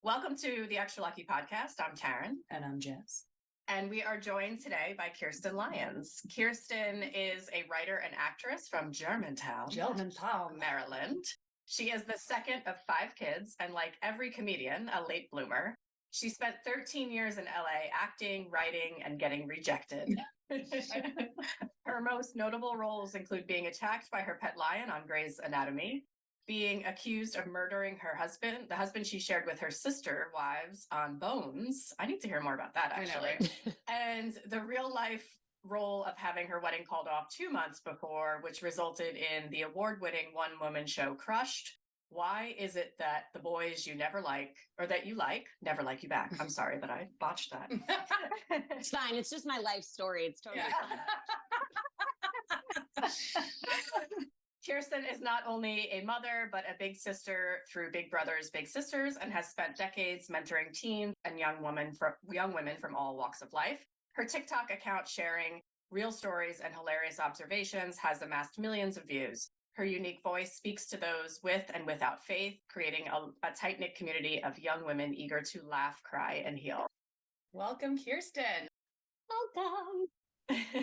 Welcome to the Extra Lucky Podcast. I'm Taryn. And I'm Jess. And we are joined today by Kiersten Lyons. Kiersten is a writer and actress from Germantown, Maryland. She is the second of 5 kids, and like every comedian, a late bloomer. She spent 13 years in LA acting, writing, and getting rejected. Her most notable roles include being attacked by her pet lion on Grey's Anatomy, being accused of murdering her husband, the husband she shared with her sister wives on Bones. I need to hear more about that, actually. I know, right? And the real life role of having her wedding called off 2 months before, which resulted in the award-winning one-woman show Crushed. Why is it that the boys you never like, or that you like, never like you back? I'm sorry that I botched that. It's fine. It's just my life story. It's totally fine. Kiersten is not only a mother, but a big sister through Big Brothers Big Sisters, and has spent decades mentoring teens and young women from all walks of life. Her TikTok account, sharing real stories and hilarious observations, has amassed millions of views. Her unique voice speaks to those with and without faith, creating a tight-knit community of young women eager to laugh, cry, and heal. Welcome, Kiersten. Welcome.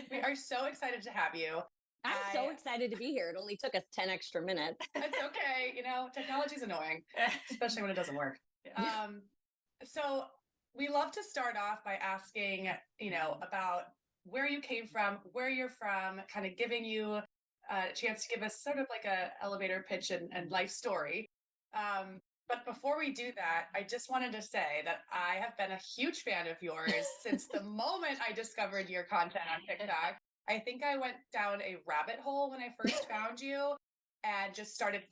We are so excited to have you. I'm so excited to be here. It only took us 10 extra minutes. It's okay. You know, technology's annoying, especially when it doesn't work. So we love to start off by asking, about where you came from, where you're from, kind of giving you a chance to give us sort of like a elevator pitch and life story. But before we do that, I just wanted to say that I have been a huge fan of yours since the moment I discovered your content on TikTok. I think I went down a rabbit hole when I first found you and just started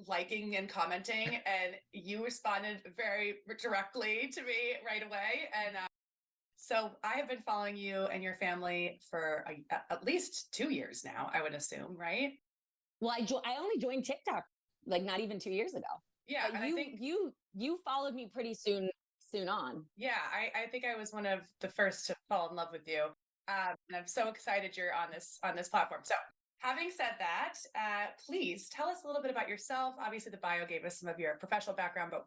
liking and commenting, and you responded very directly to me right away. And so I have been following you and your family for at least 2 years now, I would assume, right? Well, I only joined TikTok not even 2 years ago. Yeah, but and I think you followed me pretty soon on. Yeah, I think I was one of the first to fall in love with you. And I'm so excited you're on this platform. So having said that, please tell us a little bit about yourself. Obviously, the bio gave us some of your professional background, but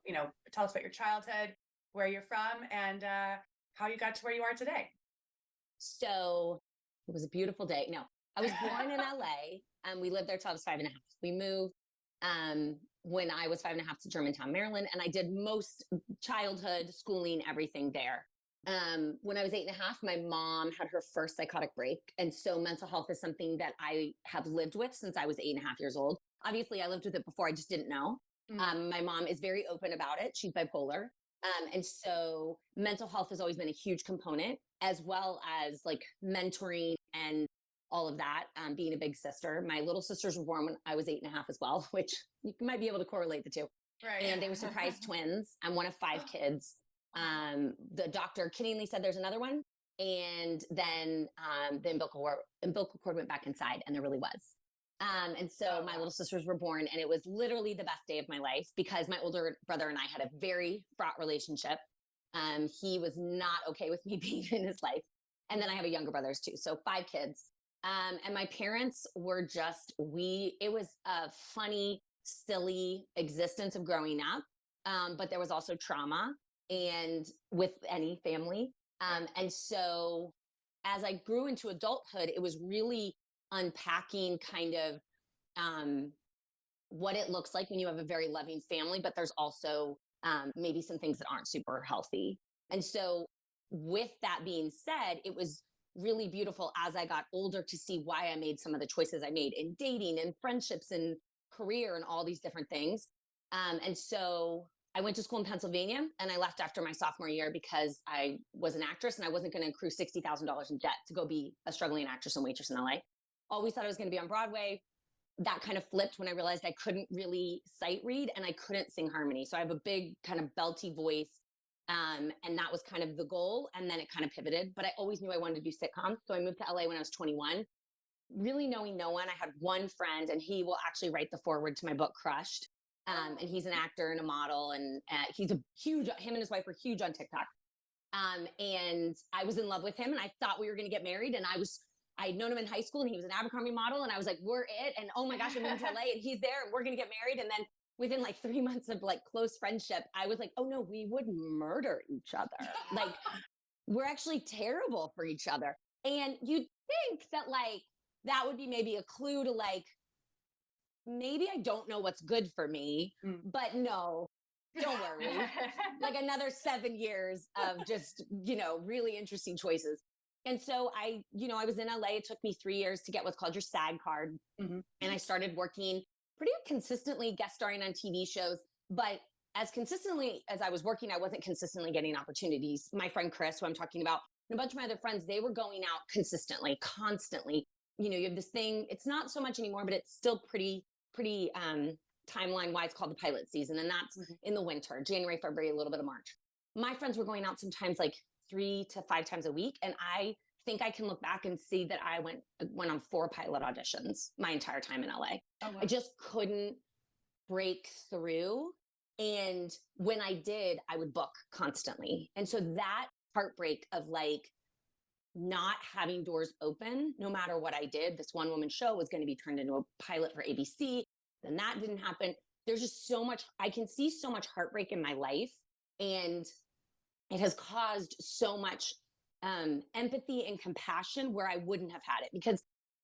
tell us about your childhood, where you're from, and how you got to where you are today. So it was a beautiful day. No, I was born in LA, and we lived there till I was 5.5. We moved when I was 5.5 to Germantown, Maryland, and I did most childhood schooling, everything there. When I was 8.5, my mom had her first psychotic break. And so mental health is something that I have lived with since I was 8.5 years old. Obviously, I lived with it before. I just didn't know. My mom is very open about it. She's bipolar. And so mental health has always been a huge component, as well as mentoring and all of that, being a big sister. My little sisters were born when I was 8.5 as well, which you might be able to correlate the two. Right. And they were surprise twins. I'm one of 5 kids. The doctor kiddingly said there's another one. And then the umbilical cord went back inside, and there really was. And so my little sisters were born, and it was literally the best day of my life because my older brother and I had a very fraught relationship. He was not okay with me being in his life. And then I have a younger brothers too. So 5 kids. And my parents were it was a funny, silly existence of growing up. But there was also trauma and with any family. And so as I grew into adulthood, it was really unpacking kind of what it looks like when you have a very loving family, but there's also maybe some things that aren't super healthy. And so with that being said, it was really beautiful as I got older to see why I made some of the choices I made in dating and friendships and career and all these different things. And so I went to school in Pennsylvania, and I left after my sophomore year because I was an actress and I wasn't going to accrue $60,000 in debt to go be a struggling actress and waitress in LA. Always thought I was going to be on Broadway. That kind of flipped when I realized I couldn't really sight read and I couldn't sing harmony. So I have a big kind of belty voice. And that was kind of the goal. And then it kind of pivoted, but I always knew I wanted to do sitcoms. So I moved to LA when I was 21, really knowing no one. I had one friend, and he will actually write the foreword to my book, Crushed. And he's an actor and a model, and he's him and his wife are huge on TikTok. And I was in love with him, and I thought we were going to get married. And I'd known him in high school, and he was an Abercrombie model. And I was like, we're it. And oh my gosh, I'm moving to LA, and he's there, and we're going to get married. And then within like 3 months of like close friendship, I was like, oh no, we would murder each other. Like, we're actually terrible for each other. And you'd think that like, that would be maybe a clue to like, maybe I don't know what's good for me, but no, don't worry. Like another 7 years of just, really interesting choices. And so I was in LA. It took me 3 years to get what's called your SAG card. And I started working pretty consistently, guest starring on TV shows. But as consistently as I was working, I wasn't consistently getting opportunities. My friend Chris, who I'm talking about, and a bunch of my other friends, they were going out consistently, constantly. You have this thing, it's not so much anymore, but it's still pretty timeline wise called the pilot season. And that's in the winter, January, February, a little bit of March. My friends were going out sometimes like 3 to 5 times a week. And I think I can look back and see that I went on 4 pilot auditions my entire time in LA. Oh, wow. I just couldn't break through. And when I did, I would book constantly. And so that heartbreak of like not having doors open, no matter what I did, this one woman show was going to be turned into a pilot for ABC. Then that didn't happen. There's just so much, I can see so much heartbreak in my life. And it has caused so much empathy and compassion where I wouldn't have had it. Because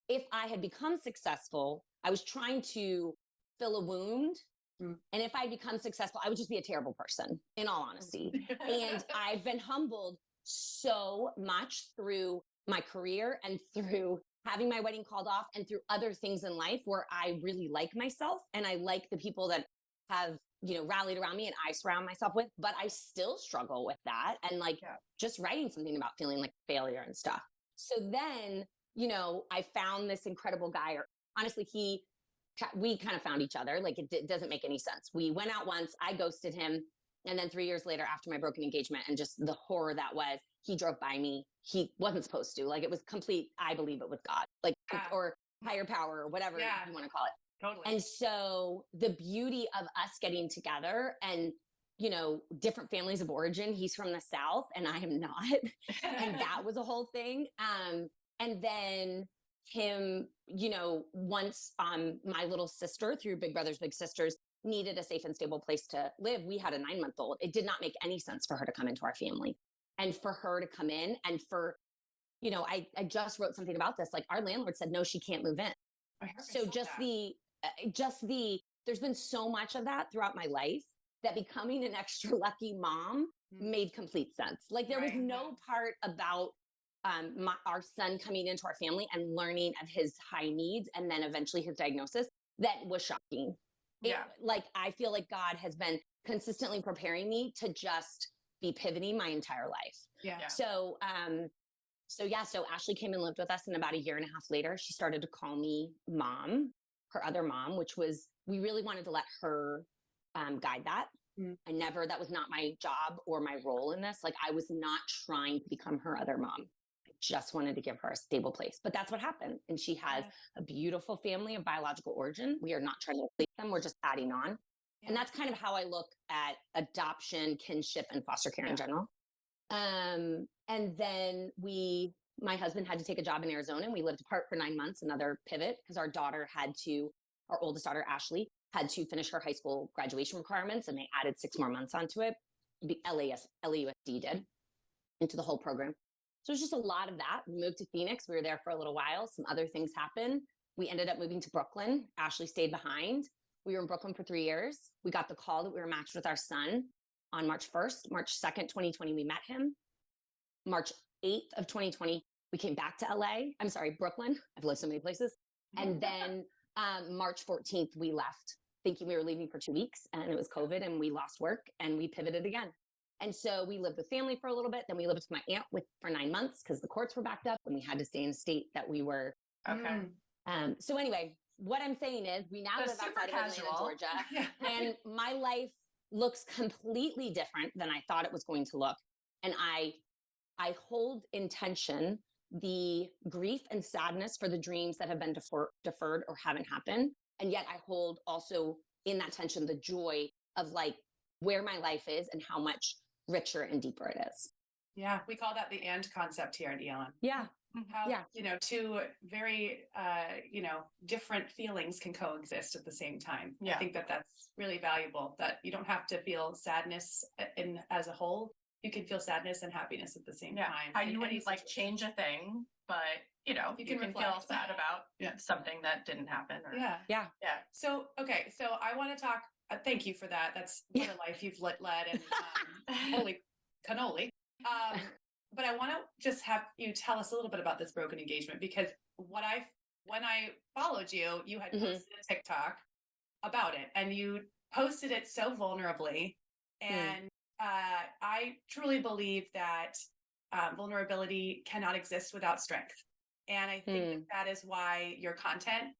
if I had become successful, I was trying to fill a wound. And if I become successful, I would just be a terrible person, in all honesty. And I've been humbled so much through my career and through having my wedding called off and through other things in life where I really like myself and I like the people that have, rallied around me and I surround myself with, but I still struggle with that. And like just writing something about feeling like failure and stuff. So then, I found this incredible guy, or honestly, we kind of found each other. Like it doesn't make any sense. We went out once, I ghosted him. And then 3 years later, after my broken engagement and just the horror that was, he drove by me. He wasn't supposed to. Like it was complete, I believe it was God, like, or higher power or whatever you want to call it. Totally. And so the beauty of us getting together and, different families of origin, he's from the South and I am not. And that was a whole thing. And then him, once my little sister through Big Brothers Big Sisters needed a safe and stable place to live. We had a 9-month-old. It did not make any sense for her to come into our family and for her to come in. And for, I just wrote something about this. Like our landlord said, no, she can't move in. So there's been so much of that throughout my life that becoming an extra lucky mom made complete sense. Like there was no part about our son coming into our family and learning of his high needs and then eventually his diagnosis that was shocking. Like I feel like God has been consistently preparing me to just be pivoting my entire life. So Ashley came and lived with us, and about a year and a half later, she started to call me mom, her other mom, which was, we really wanted to let her guide that. That was not my job or my role in this. Like I was not trying to become her other mom. I just wanted to give her a stable place, but that's what happened. And she has a beautiful family of biological origin. We are not trying to replace them. We're just adding on. And that's kind of how I look at adoption, kinship, and foster care in general. And then my husband had to take a job in Arizona and we lived apart for 9 months, another pivot, because our oldest daughter, Ashley, had to finish her high school graduation requirements, and they added 6 more months onto it. LAUSD did, into the whole program. So it was just a lot of that. We moved to Phoenix. We were there for a little while. Some other things happened. We ended up moving to Brooklyn. Ashley stayed behind. We were in Brooklyn for 3 years. We got the call that we were matched with our son on March 1st. March 2nd, 2020, we met him. March 8th of 2020, we came back to Brooklyn. I've lived so many places. And then March 14th, we left thinking we were leaving for 2 weeks, and it was COVID and we lost work and we pivoted again. And so we lived with family for a little bit. Then we lived with my aunt for 9 months because the courts were backed up and we had to stay in a state that we were. Okay. So anyway, what I'm saying is we now live outside of Atlanta, Georgia, and my life looks completely different than I thought it was going to look. And I hold in tension the grief and sadness for the dreams that have been deferred or haven't happened. And yet I hold also in that tension the joy of like where my life is and how much richer and deeper it is. Yeah, we call that the "and" concept here at ELM. Yeah. How, Yeah. two very, different feelings can coexist at the same time. Yeah. I think that that's really valuable, that you don't have to feel sadness as a whole. You can feel sadness and happiness at the same time. How you wouldn't change a thing, but you can feel sad about something that didn't happen. Or, Yeah. So, okay. So I want to talk, thank you for that. That's what a life you've led and holy cannoli. But I want to just have you tell us a little bit about this broken engagement, because when I followed you, you had posted a TikTok about it, and you posted it so vulnerably. And I truly believe that vulnerability cannot exist without strength. And I think that is why your content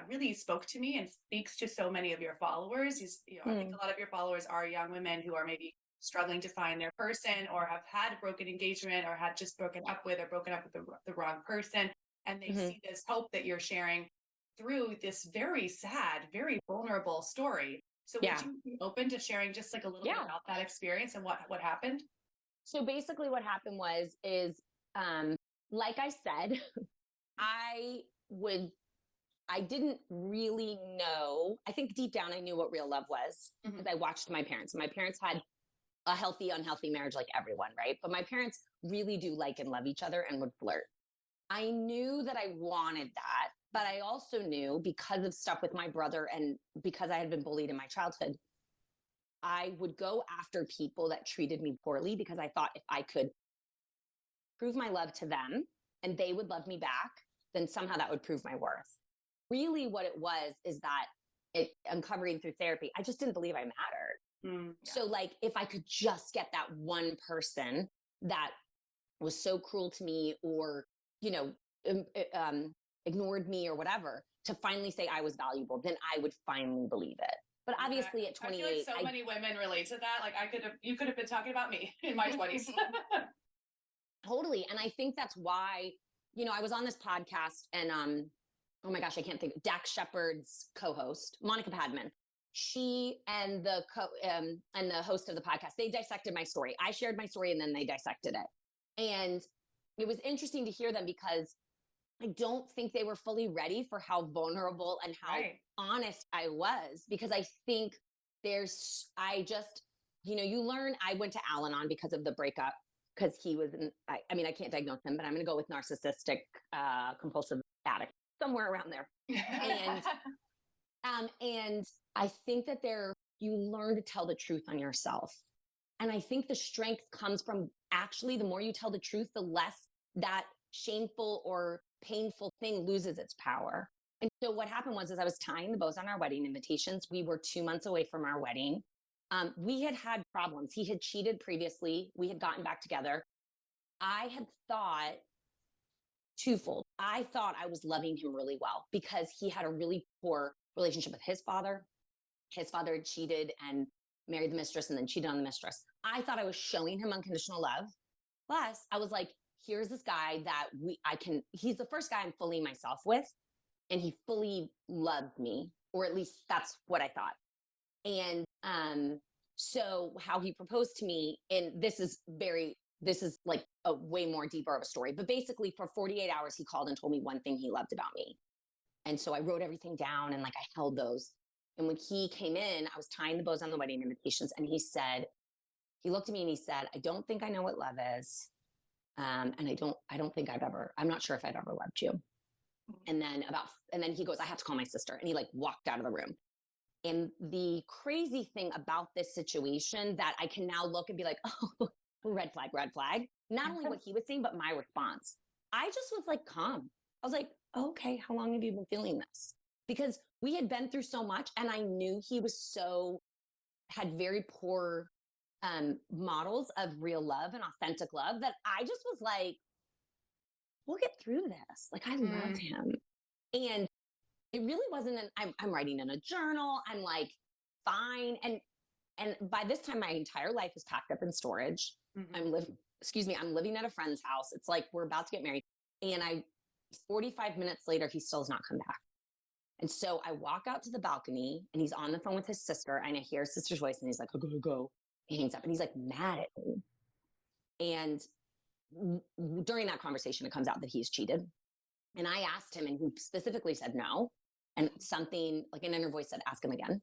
really spoke to me and speaks to so many of your followers. I think a lot of your followers are young women who are maybe struggling to find their person, or have had broken engagement, or had just broken up with the wrong person. And they see this hope that you're sharing through this very sad, very vulnerable story. So would you be open to sharing just like a little bit about that experience and what happened? So basically what happened is like I said, I didn't really know. I think deep down I knew what real love was, because I watched my parents. My parents had a healthy, unhealthy marriage like everyone, right? But my parents really do like and love each other and would flirt. I knew that I wanted that, but I also knew, because of stuff with my brother and because I had been bullied in my childhood, I would go after people that treated me poorly, because I thought if I could prove my love to them and they would love me back, then somehow that would prove my worth. Really what it was is that uncovering through therapy, I just didn't believe I mattered. So like, if I could just get that one person that was so cruel to me, or, ignored me or whatever, to finally say I was valuable, then I would finally believe it. But obviously at 28, I feel like many women relate to that. Like you could have been talking about me in my 20s. Totally. And I think that's why, I was on this podcast, and, oh my gosh, I can't think. Dax Shepard's co-host, Monica Padman, she and the host of the podcast, they dissected my story. I shared my story and then they dissected it. And it was interesting to hear them, because I don't think they were fully ready for how vulnerable and how honest I was, because I think you learn. I went to Al-Anon because of the breakup, because he was, I can't diagnose him, but I'm going to go with narcissistic, compulsive addict, somewhere around there. And I think that you learn to tell the truth on yourself. And I think the strength comes from, actually, the more you tell the truth, the less that shameful or painful thing loses its power. And so what happened was I was tying the bows on our wedding invitations. We were 2 months away from our wedding. We had problems. He had cheated previously. We had gotten back together. I had thought twofold. I thought I was loving him really well, because he had a really poor relationship with his father. His father had cheated and married the mistress and then cheated on the mistress. I thought I was showing him unconditional love. Plus, I was like, here's this guy that he's the first guy I'm fully myself with, and he fully loved me, or at least that's what I thought. And so how he proposed to me, and this is like a way more deeper of a story, but basically for 48 hours, he called and told me one thing he loved about me. And so I wrote everything down, and like I held those. And when he came in, I was tying the bows on the wedding invitations, and he looked at me and he said, I don't think I know what love is. And I'm not sure if I've ever loved you. And then he goes, I have to call my sister. And he like walked out of the room. And the crazy thing about this situation, that I can now look and be like, oh, red flag, red flag. Not only what he was saying, but my response. I just was like, calm. I was like, okay, how long have you been feeling this? Because we had been through so much, and I knew he had very poor models of real love and authentic love, that I just was like, we'll get through this. Like, I love him. And it really wasn't I'm writing in a journal. I'm like, fine. And by this time, my entire life is packed up in storage. I'm living at a friend's house. It's like, we're about to get married. And 45 minutes later, he still has not come back. And so I walk out to the balcony, and he's on the phone with his sister, and I hear his sister's voice, and he's like, I gotta go. He hangs up, and he's like mad at me. And during that conversation, it comes out that he's cheated. And I asked him, and he specifically said no. And something like an inner voice said, ask him again.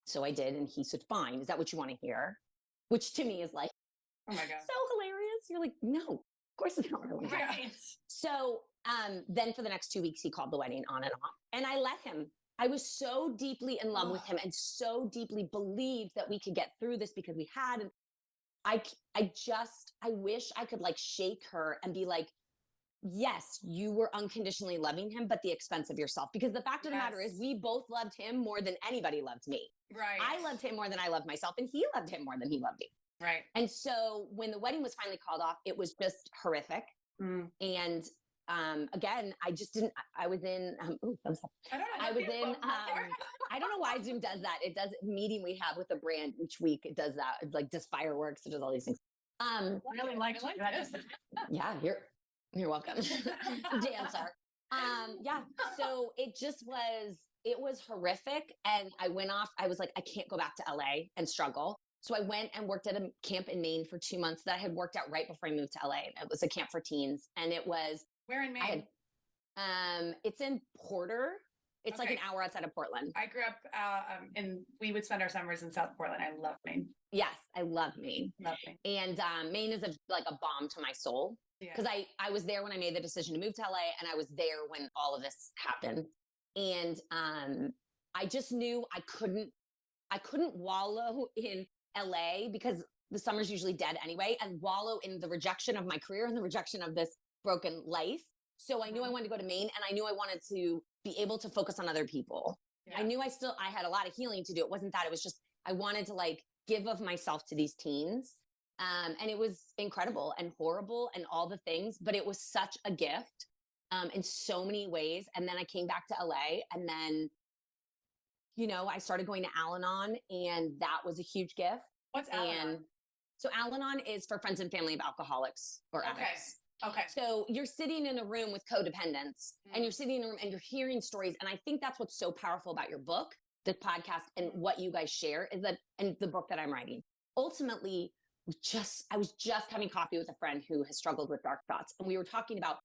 So I did. And he said, fine. Is that what you want to hear? Which to me is like, oh my God, so hilarious. You're like, no, of course it's not really. Right. So then for the next 2 weeks, he called the wedding on and off. And I let him. I was so deeply in love with him and so deeply believed that we could get through this because we had. And I wish I could like shake her and be like, yes, you were unconditionally loving him, but the expense of yourself. Because the fact of the matter is we both loved him more than anybody loved me. Right. I loved him more than I loved myself, and he loved him more than he loved me. Right. And so when the wedding was finally called off, it was just horrific. And again, I just didn't, I was in, I don't know why Zoom does that. It does a meeting we have with a brand each week. It does that. It like does fireworks. It does all these things. Really like this. Yeah, you're welcome. Dancer. Yeah. So it was horrific. And I went off, I was like, I can't go back to LA and struggle. So I went and worked at a camp in Maine for 2 months that I had worked at right before I moved to LA. It was a camp for teens. And it was, where in Maine? It's in Porter. It's like an hour outside of Portland. I grew up we would spend our summers in South Portland. I love Maine. Yes, I love Maine. Love Maine. And Maine is like a balm to my soul. Because I was there when I made the decision to move to LA, and I was there when all of this happened. And I just knew I couldn't wallow in LA because the summer's usually dead anyway, and wallow in the rejection of my career and the rejection of this broken life. So I knew I wanted to go to Maine, and I knew I wanted to be able to focus on other people. Yeah. I knew I had a lot of healing to do. It wasn't that, it was just, I wanted to like give of myself to these teens. And it was incredible and horrible and all the things, but it was such a gift in so many ways. And then I came back to LA, and then, I started going to Al-Anon, and that was a huge gift. What's Al-Anon? So Al-Anon is for friends and family of alcoholics or addicts. Okay. So you're sitting in a room with codependents, and you're sitting in a room and you're hearing stories. And I think that's what's so powerful about your book, the podcast, and what you guys share is that, and the book that I'm writing, ultimately, I was just having coffee with a friend who has struggled with dark thoughts. And we were talking about,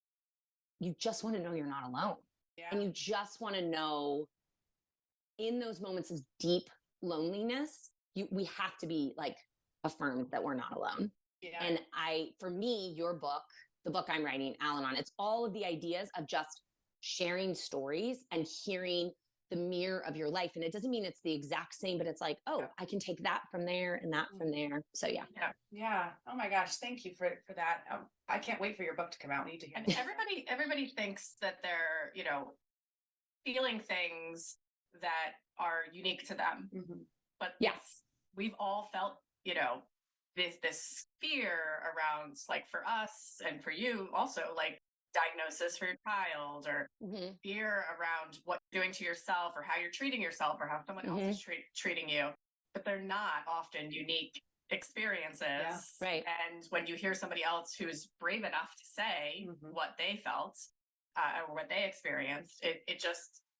you just want to know you're not alone. Yeah. And you just want to know in those moments of deep loneliness, we have to be like affirmed that we're not alone. Yeah. And for me, your book, the book I'm writing, Al-Anon, it's all of the ideas of just sharing stories and hearing the mirror of your life. And it doesn't mean it's the exact same, but it's like, I can take that from there and that from there. So yeah. Yeah. Oh my gosh. Thank you for that. I can't wait for your book to come out. We need to hear it. Everybody thinks that they're, feeling things that are unique to them. Mm-hmm. But yes, we've all felt, this fear around, like, for us and for you also, like, diagnosis for your child, or fear around what you're doing to yourself or how you're treating yourself or how someone else is treating you. But they're not often unique experiences. Yeah, right. And when you hear somebody else who's brave enough to say what they felt or what they experienced, it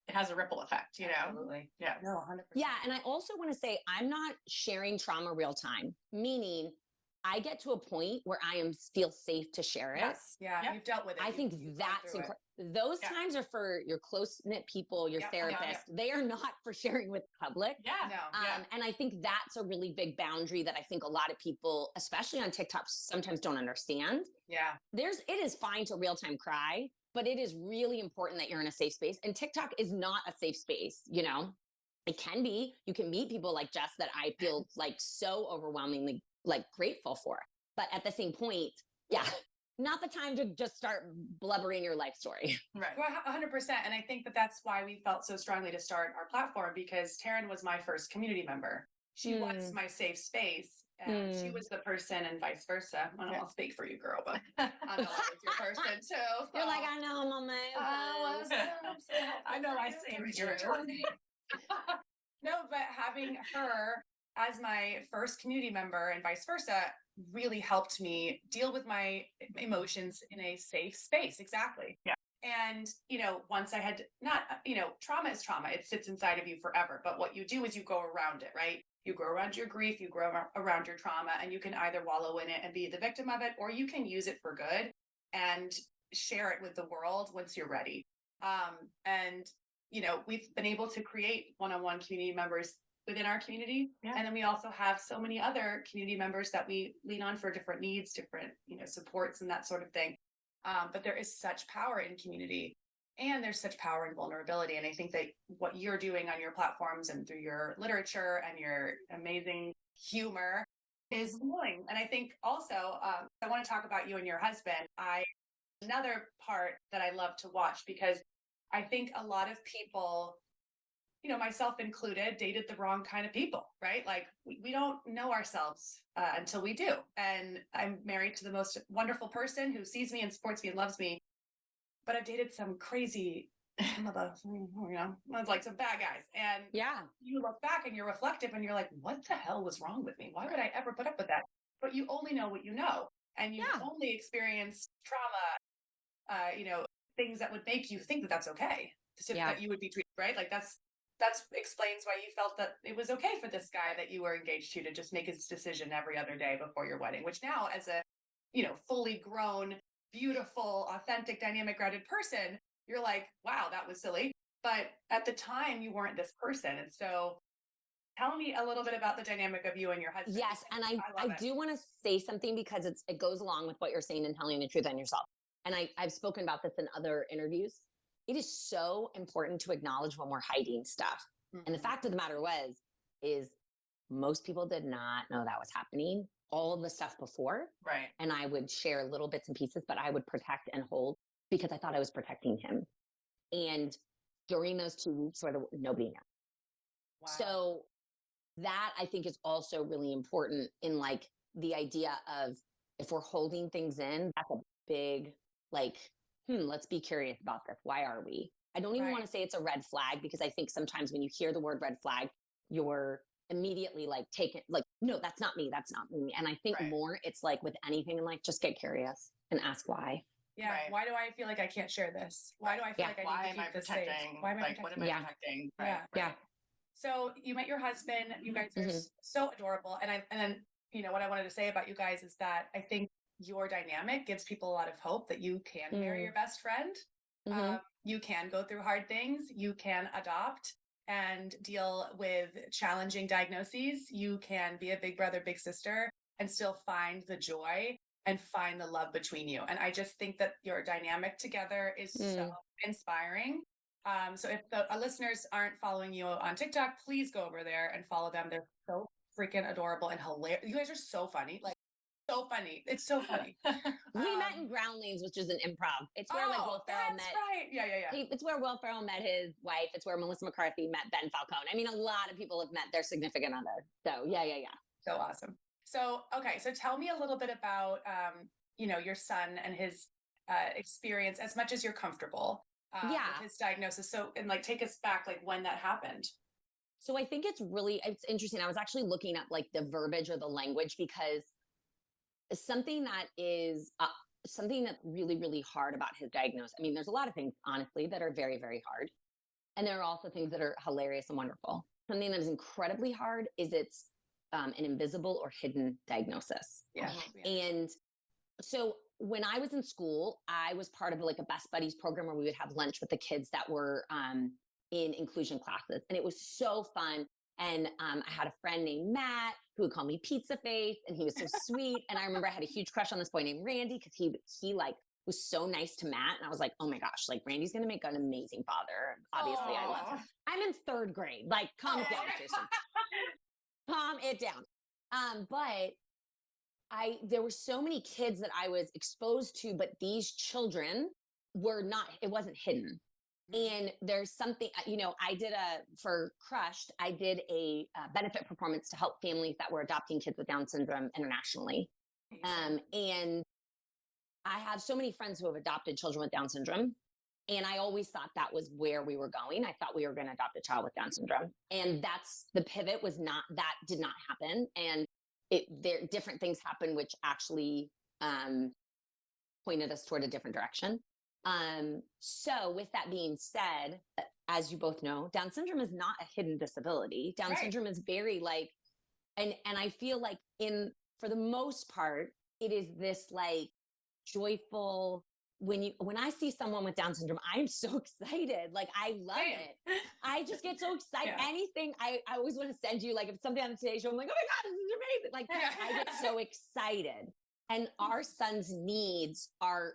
has a ripple effect, Absolutely. Yeah. No, 100%. Yeah. And I also want to say, I'm not sharing trauma real time, meaning I get to a point where I feel safe to share it. Yes. Yeah. Yep. You've dealt with it. I think that's those times are for your close-knit people, your therapist. They are not for sharing with the public. Yeah. No. And I think that's a really big boundary that I think a lot of people, especially on TikTok, sometimes don't understand. Yeah. It is fine to real-time cry, but it is really important that you're in a safe space. And TikTok is not a safe space, It can be. You can meet people like Jess that I feel like so overwhelmingly like grateful for. But at the same point, not the time to just start blubbering your life story. Right. Well, 100%. And I think that's why we felt so strongly to start our platform, because Taryn was my first community member. She was my safe space, and she was the person, and vice versa. I'll speak for you, girl, but I know I was your person too. You're like, I know I'm on my own. I know I saved your journey. No, but having her as my first community member and vice versa really helped me deal with my emotions in a safe space. Exactly. Yeah. And, once I had trauma is trauma. It sits inside of you forever. But what you do is you go around it, right? you grow around your grief, you grow around your trauma, and you can either wallow in it and be the victim of it, or you can use it for good and share it with the world once you're ready. And, you know, we've been able to create one-on-one community members within our community. Yeah. And then we also have so many other community members that we lean on for different needs, different, you know, supports and that sort of thing. But there is such power in community, and there's such power in vulnerability. And I think that what you're doing on your platforms and through your literature and your amazing humor is healing. And I think also, I want to talk about you and your husband. Another part that I love to watch, because I think a lot of people, you know, myself included, dated the wrong kind of people, right? Like we don't know ourselves until we do. And I'm married to the most wonderful person who sees me and supports me and loves me. But I've dated some crazy, you know, like some bad guys. And yeah, you look back and you're reflective and you're like, what the hell was wrong with me? Why would I ever put up with that? But you only know what you know. And you've only experienced trauma, you know, things that would make you think that that's okay. That you would be treated, right? Like that's explains why you felt that it was okay for this guy that you were engaged to just make his decision every other day before your wedding, which now, as a, you know, fully grown, beautiful, authentic, dynamic, grounded person, you're like, wow, that was silly. But at the time you weren't this person. And so tell me a little bit about the dynamic of you and your husband. Yes. And I do want to say something, because it goes along with what you're saying and telling the truth on yourself. And I've spoken about this in other interviews. It is so important to acknowledge when we're hiding stuff. Mm-hmm. And the fact of the matter is most people did not know that was happening, all of the stuff before. Right. And I would share little bits and pieces, but I would protect and hold because I thought I was protecting him. And during those 2 weeks, nobody knew. Wow. So that, I think, is also really important in like the idea of, if we're holding things in, that's a big, like, let's be curious about this. Why are we? I don't even want to say it's a red flag, because I think sometimes when you hear the word red flag, you're immediately like taken, like, no, that's not me. That's not me. And I think more it's like with anything in life, just get curious and ask why. Yeah. Right. Why do I feel like I can't share this? Why do I feel like I need to keep this safe? Why am I protecting? What am I protecting? Yeah. Yeah. So you met your husband. You guys are so adorable. And then, you know, what I wanted to say about you guys is that I think your dynamic gives people a lot of hope that you can marry your best friend. You can go through hard things. You can adopt and deal with challenging diagnoses. You can be a big brother, big sister, and still find the joy and find the love between you. And I just think that your dynamic together is so inspiring. So if the listeners aren't following you on TikTok, please go over there and follow them. They're so freaking adorable and hilarious. You guys are so funny. Like, so funny. It's so funny. We met in Groundlings, which is an improv. It's where like Will Ferrell met. Right. Yeah. It's where Will Ferrell met his wife. It's where Melissa McCarthy met Ben Falcone. I mean, a lot of people have met their significant other. So yeah. So awesome. So, okay. So tell me a little bit about, you know, your son and his experience, as much as you're comfortable with his diagnosis. So, and like, take us back, like when that happened. So I think it's interesting. I was actually looking up like the verbiage or the language, because something that's really, really hard about his diagnosis. I mean, there's a lot of things, honestly, that are very, very hard. And there are also things that are hilarious and wonderful. Something that is incredibly hard is it's an invisible or hidden diagnosis. Yeah. And so when I was in school, I was part of like a Best Buddies program where we would have lunch with the kids that were in inclusion classes. And it was so fun. And I had a friend named Matt who would call me Pizza Face, and he was so sweet. And I remember I had a huge crush on this boy named Randy, because he like was so nice to Matt. And I was like, oh my gosh, like Randy's going to make an amazing father. Obviously, I love him. I'm in 3rd grade. Like, calm it down, Kiersten. Calm it down. But there were so many kids that I was exposed to, but these children it wasn't hidden. And there's something, you know, for Crushed, I did a benefit performance to help families that were adopting kids with Down syndrome internationally. And I have so many friends who have adopted children with Down syndrome. And I always thought that was where we were going. I thought we were going to adopt a child with Down syndrome. And the pivot that did not happen. And different things happened, which actually pointed us toward a different direction. So with that being said, as you both know, Down syndrome is not a hidden disability. Down syndrome is very like, And I feel like for the most part, it is this like joyful, when I see someone with Down syndrome, I'm so excited. Like, I love it. I just get so excited. Yeah. Anything, I always want to send you, like, if something on the Today Show, I'm like, oh my God, this is amazing. Like, I get so excited. And our son's needs are,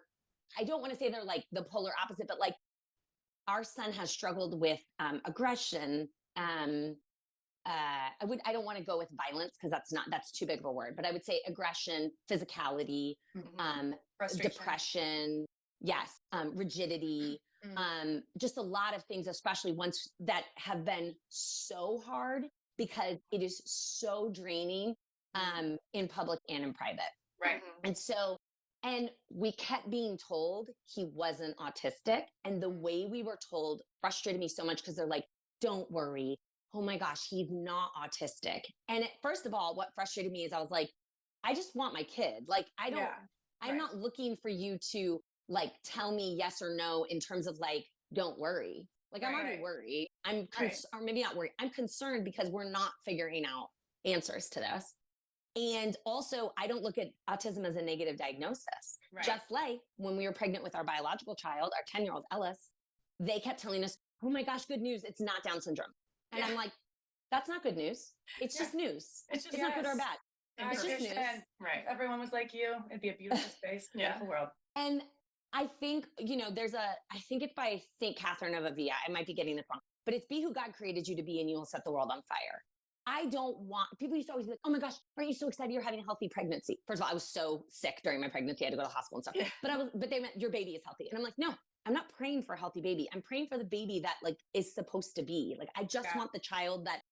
I don't want to say they're like the polar opposite, but like, our son has struggled with aggression. I don't want to go with violence because that's too big of a word, but I would say aggression, physicality, depression, yes, rigidity, just a lot of things, especially ones that have been so hard because it is so draining in public and in private. Right. And we kept being told he wasn't autistic. And the way we were told frustrated me so much because they're like, don't worry. Oh my gosh, he's not autistic. And first of all, what frustrated me is I was like, I just want my kid. Like, I'm not looking for you to like tell me yes or no in terms of like, don't worry. Like, I'm already worried. Or maybe not worried. I'm concerned because we're not figuring out answers to this. And also, I don't look at autism as a negative diagnosis. Right. Just like when we were pregnant with our biological child, our 10-year-old Ellis, they kept telling us, oh my gosh, good news. It's not Down syndrome. And I'm like, that's not good news. It's just news. It's not good or bad. It's just news. Right. If everyone was like you, it'd be a beautiful space, beautiful world. And I think, I think it's by St. Catherine of Avila. I might be getting this wrong, but it's be who God created you to be and you will set the world on fire. I don't want, people used to always be like, oh my gosh, aren't you so excited you're having a healthy pregnancy? First of all, I was so sick during my pregnancy. I had to go to the hospital and stuff, but they meant your baby is healthy. And I'm like, no, I'm not praying for a healthy baby. I'm praying for the baby that like is supposed to be. Like, I just want the child that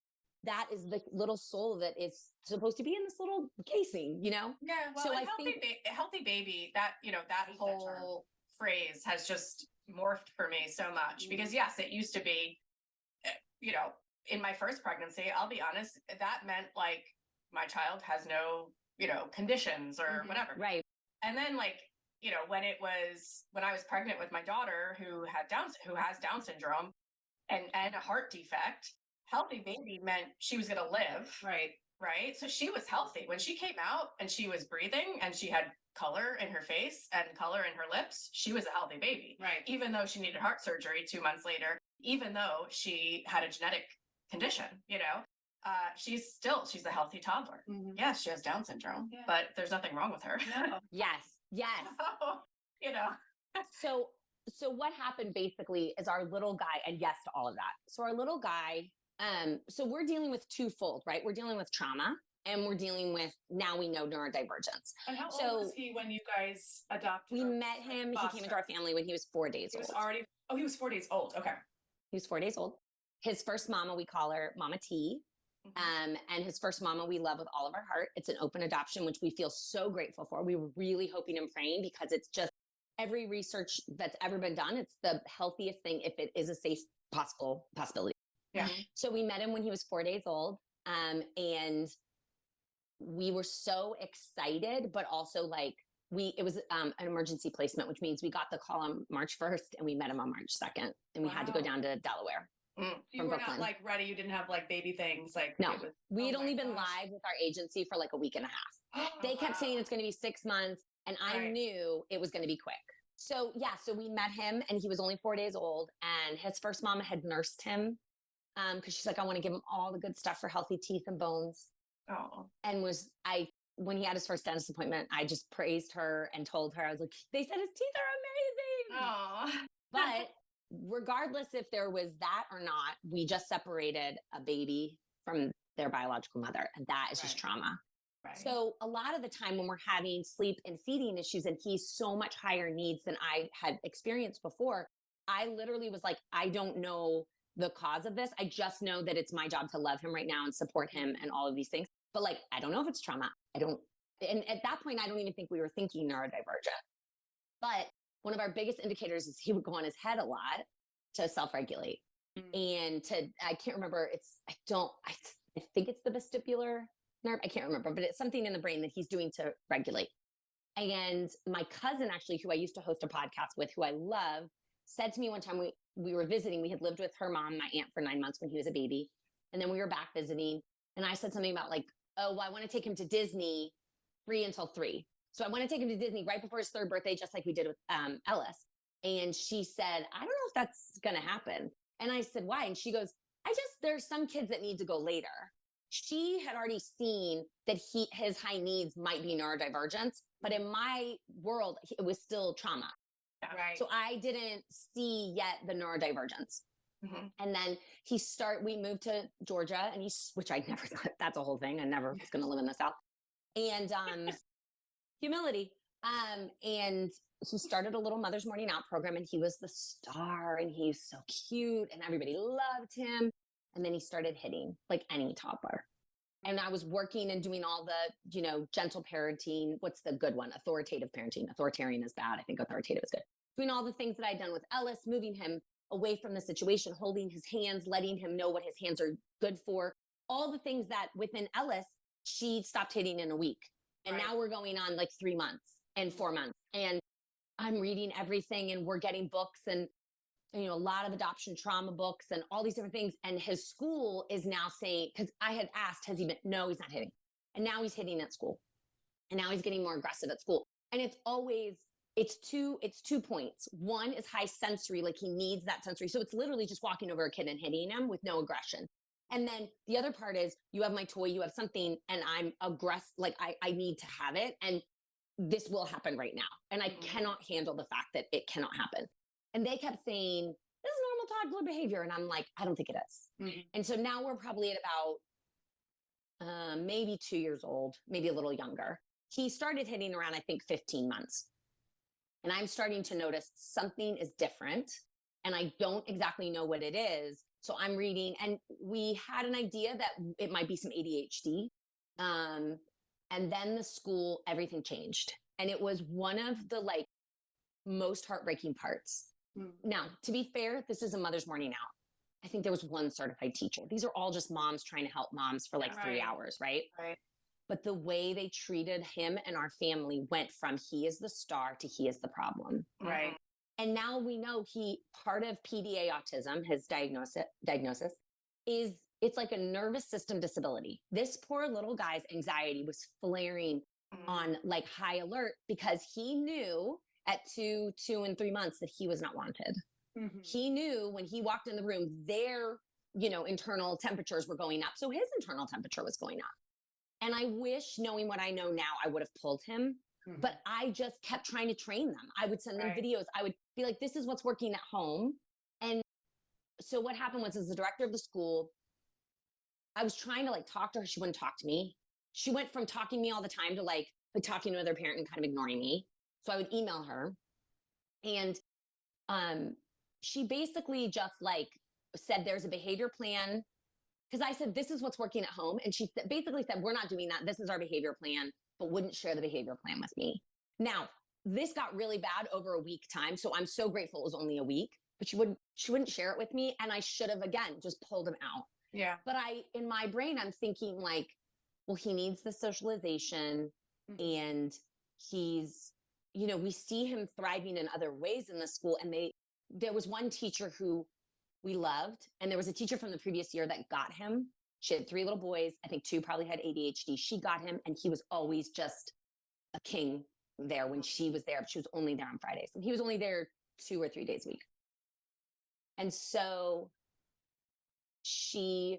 is the little soul that is supposed to be in this little casing, Yeah. Well, so a healthy baby, that whole phrase has just morphed for me so much because yes, it used to be, in my first pregnancy, I'll be honest, that meant like my child has no, conditions or whatever. Right. And then like, when I was pregnant with my daughter who has Down syndrome and a heart defect, healthy baby meant she was going to live. Right. Right. So she was healthy when she came out and she was breathing and she had color in her face and color in her lips. She was a healthy baby. Right. Even though she needed heart surgery 2 months later, even though she had a genetic condition, she's a healthy toddler. Mm-hmm. Yes, she has Down syndrome, but there's nothing wrong with her. No. Yes. So what happened basically is our little guy, and yes to all of that. So our little guy, so we're dealing with twofold, right? We're dealing with trauma and we're dealing with, now we know, neurodivergence. And how old was he when you guys adopted? We met him, he came into our family when he was 4 days old. He was 4 days old. Okay. He was 4 days old. His first mama, we call her Mama T. And his first mama, we love with all of our heart. It's an open adoption, which we feel so grateful for. We were really hoping and praying because it's just every research that's ever been done. It's the healthiest thing if it is a safe possibility. Yeah. So we met him when he was 4 days old. And we were so excited, but also like it was an emergency placement, which means we got the call on March 1st and we met him on March 2nd and we had to go down to Delaware. You were not like ready. You didn't have like baby things. Like no, we had only been live with our agency for like a week and a half. They kept saying it's going to be 6 months. And I knew it was going to be quick. So so we met him and he was only 4 days old and his first mama had nursed him. Cause she's like, I want to give him all the good stuff for healthy teeth and bones. Oh. And when he had his first dentist appointment, I just praised her and told her, I was like, they said his teeth are amazing. Oh. But regardless if there was that or not, we just separated a baby from their biological mother. And that is just trauma. Right. So a lot of the time when we're having sleep and feeding issues and he's so much higher needs than I had experienced before, I literally was like, I don't know the cause of this. I just know that it's my job to love him right now and support him and all of these things. But like, I don't know if it's trauma. And at that point, I don't even think we were thinking neurodivergent. But one of our biggest indicators is he would go on his head a lot to self-regulate. And I can't remember, I think it's the vestibular nerve. I can't remember, but it's something in the brain that he's doing to regulate. And my cousin, actually, who I used to host a podcast with, who I love, said to me one time we were visiting, we had lived with her mom, my aunt, for 9 months when he was a baby. And then we were back visiting. And I said something about like, oh, well, I want to take him to Disney free until 3. So I want to take him to Disney right before his 3rd birthday, just like we did with Ellis. And she said, I don't know if that's going to happen. And I said, why? And she goes, there's some kids that need to go later. She had already seen that his high needs might be neurodivergence, but in my world, it was still trauma. Right. So I didn't see yet the neurodivergence. Mm-hmm. And then we moved to Georgia, and which I never thought, that's a whole thing. I never was going to live in the South. And humility. And he started a little Mother's Morning Out program, and he was the star, and he's so cute, and everybody loved him. And then he started hitting like any toddler. And I was working and doing all the, gentle parenting. What's the good one? Authoritative parenting. Authoritarian is bad. I think authoritative is good. Doing all the things that I'd done with Ellis, moving him away from the situation, holding his hands, letting him know what his hands are good for. All the things that within Ellis, she stopped hitting in a week. And now we're going on like 3 months and 4 months. And I'm reading everything, and we're getting books and, a lot of adoption trauma books and all these different things. And his school is now saying, because I had asked, no, he's not hitting. And now he's hitting at school. And now he's getting more aggressive at school. And it's 2 points. One is high sensory, like he needs that sensory. So it's literally just walking over a kid and hitting him with no aggression. And then the other part is, you have my toy, you have something, and I'm aggressive, like I need to have it. And this will happen right now. And I cannot handle the fact that it cannot happen. And they kept saying, this is normal toddler behavior. And I'm like, I don't think it is. Mm-hmm. And so now we're probably at about maybe 2 years old, maybe a little younger. He started hitting around, I think, 15 months. And I'm starting to notice something is different. And I don't exactly know what it is. So I'm reading, and we had an idea that it might be some ADHD. And then the school, everything changed. And it was one of the most heartbreaking parts. Now, to be fair, this is a Mother's Morning Out. I think there was one certified teacher. These are all just moms trying to help moms for 3 hours, right? Right. But the way they treated him and our family went from he is the star to he is the problem. Right. And now we know part of PDA autism, his diagnosis is it's like a nervous system disability. This poor little guy's anxiety was flaring on high alert because he knew at 2 and 3 months that he was not wanted. Mm-hmm. He knew when he walked in the room, their, internal temperatures were going up. So his internal temperature was going up. And I wish, knowing what I know now, I would have pulled him. Mm-hmm. But I just kept trying to train them. I would send them videos. I would be like, this is what's working at home. And so what happened was, as the director of the school, I was trying to talk to her. She wouldn't talk to me. She went from talking to me all the time to talking to another parent and kind of ignoring me. So I would email her, and she basically just said, there's a behavior plan. Because I said, this is what's working at home. And she basically said, we're not doing that. This is our behavior plan, but wouldn't share the behavior plan with me. Now, this got really bad over a week time. So I'm so grateful it was only a week, but she wouldn't share it with me. And I should have, again, just pulled him out. Yeah. But in my brain, I'm thinking well, he needs the socialization, and he's, we see him thriving in other ways in the school. And there was one teacher who we loved, and there was a teacher from the previous year that got him. She had 3 little boys. I think 2 probably had ADHD. She got him, and he was always just a king there when she was there. But she was only there on Fridays, and he was only there 2 or 3 days a week. And so she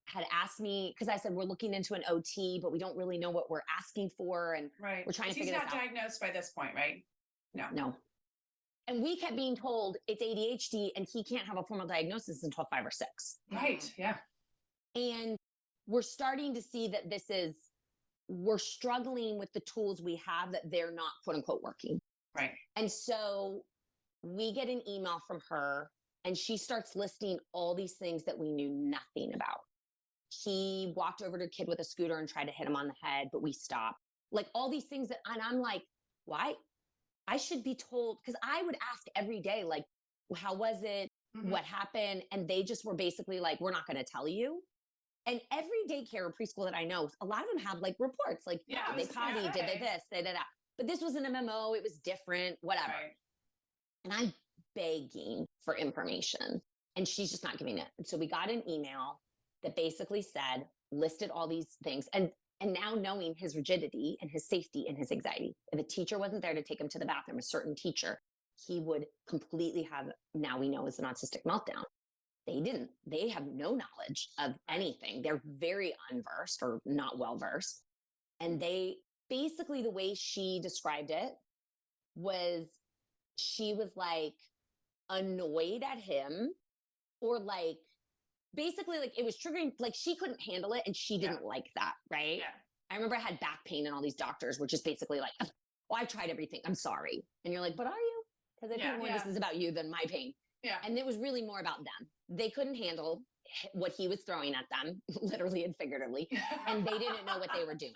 had asked me, because I said, we're looking into an OT, but we don't really know what we're asking for. And we're trying to figure this out. He's not diagnosed by this point, right? No. And we kept being told it's ADHD and he can't have a formal diagnosis until 5 or 6. Right. Yeah. And we're starting to see that we're struggling with the tools we have, that they're not quote unquote working. Right. And so we get an email from her, and she starts listing all these things that we knew nothing about. He walked over to a kid with a scooter and tried to hit him on the head, but we stopped. All these things and I'm like, why? I should be told, because I would ask every day, how was it? Mm-hmm. What happened? And they just were basically we're not going to tell you. And every daycare or preschool that I know, a lot of them have reports, they potty, did they this, they did that. But this was an MMO. It was different, whatever. Right. And I'm begging for information, and she's just not giving it. And so we got an email that basically listed all these things. And And now knowing his rigidity and his safety and his anxiety, if a teacher wasn't there to take him to the bathroom, a certain teacher, he would completely have, now we know, is an autistic meltdown. They didn't. They have no knowledge of anything. They're very unversed or not well versed. And they basically, the way she described it was, she was like annoyed at him, or like, basically like it was triggering, like she couldn't handle it and she didn't like that, right? Yeah. I remember I had back pain and all these doctors were just basically like, oh, I tried everything, I'm sorry. And you're like, but are you? Because I think more this is about you than my pain. Yeah. And it was really more about them. They couldn't handle what he was throwing at them, literally and figuratively, and they didn't know what they were doing.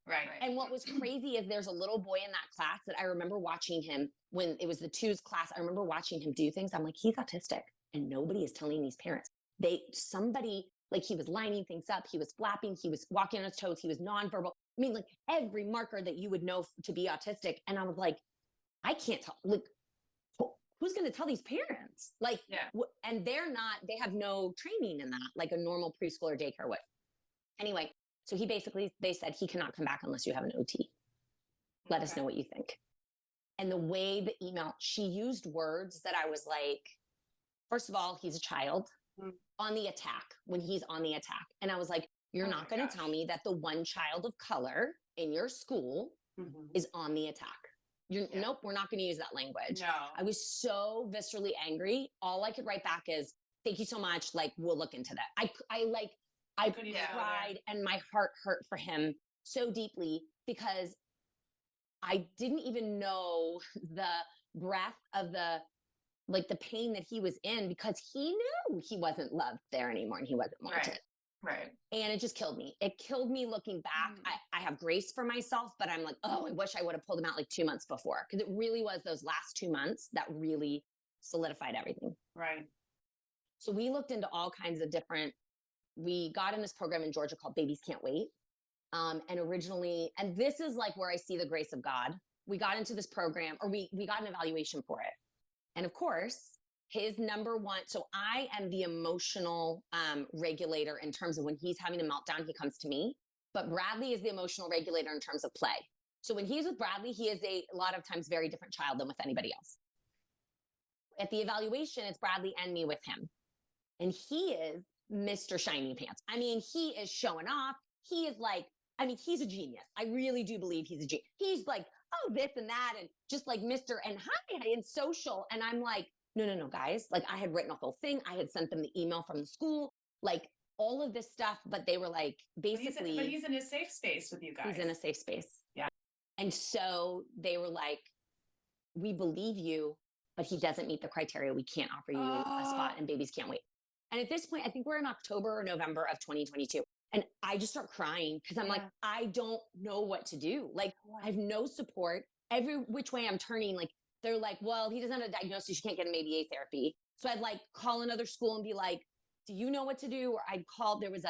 Right. And what was crazy is there's a little boy in that class that I remember watching him when it was the twos class. I remember watching him do things. I'm like, he's autistic and nobody is telling these parents. Somebody, like, he was lining things up. He was flapping. He was walking on his toes. He was nonverbal. I mean, like every marker that you would know to be autistic. And I was like, I can't tell, like, who's going to tell these parents? Like, and they have no training in that, like a normal preschool or daycare would. Anyway, so they said he cannot come back unless you have an OT. Let us know what you think. And the way the email, she used words that I was like, first of all, he's a child on the attack, when he's on the attack. And I was like, you're not going to tell me that the one child of color in your school is on the attack. Nope, we're not going to use that language. No. I was so viscerally angry. All I could write back is, thank you so much. Like, we'll look into that. I cried and my heart hurt for him so deeply because I didn't even know the breadth of the pain that he was in, because he knew he wasn't loved there anymore and he wasn't wanted. Right. And it just killed me. It killed me looking back. I have grace for myself, but I'm like, oh, I wish I would have pulled him out like 2 months before. Because it really was those last 2 months that really solidified everything. Right. So we looked into all kinds of we got in this program in Georgia called Babies Can't Wait. And originally, and this is like where I see the grace of God. We got into this program, or we got an evaluation for it. And of course, his number one, so I am the emotional regulator in terms of when he's having a meltdown, he comes to me. But Bradley is the emotional regulator in terms of play. So when he's with Bradley, he is a lot of times very different child than with anybody else. At the evaluation, it's Bradley and me with him. And he is Mr. Shiny Pants. I mean, he is showing off. He is like, I mean, he's a genius. I really do believe he's a genius. He's like, oh, this and that, and just like Mr. and hi, and social. And I'm like, no, guys. Like, I had written a whole thing. I had sent them the email from the school, like all of this stuff. But they were like, basically. But he's in a safe space with you guys. He's in a safe space. Yeah. And so they were like, we believe you, but he doesn't meet the criteria. We can't offer you a spot, and Babies Can't Wait. And at this point, I think we're in October or November of 2022. And I just start crying because I'm like, I don't know what to do. Like, I have no support. Every which way I'm turning, like, they're like, well, he doesn't have a diagnosis. You can't get him ABA therapy. So I'd like call another school and be like, do you know what to do? Or I'd call, there's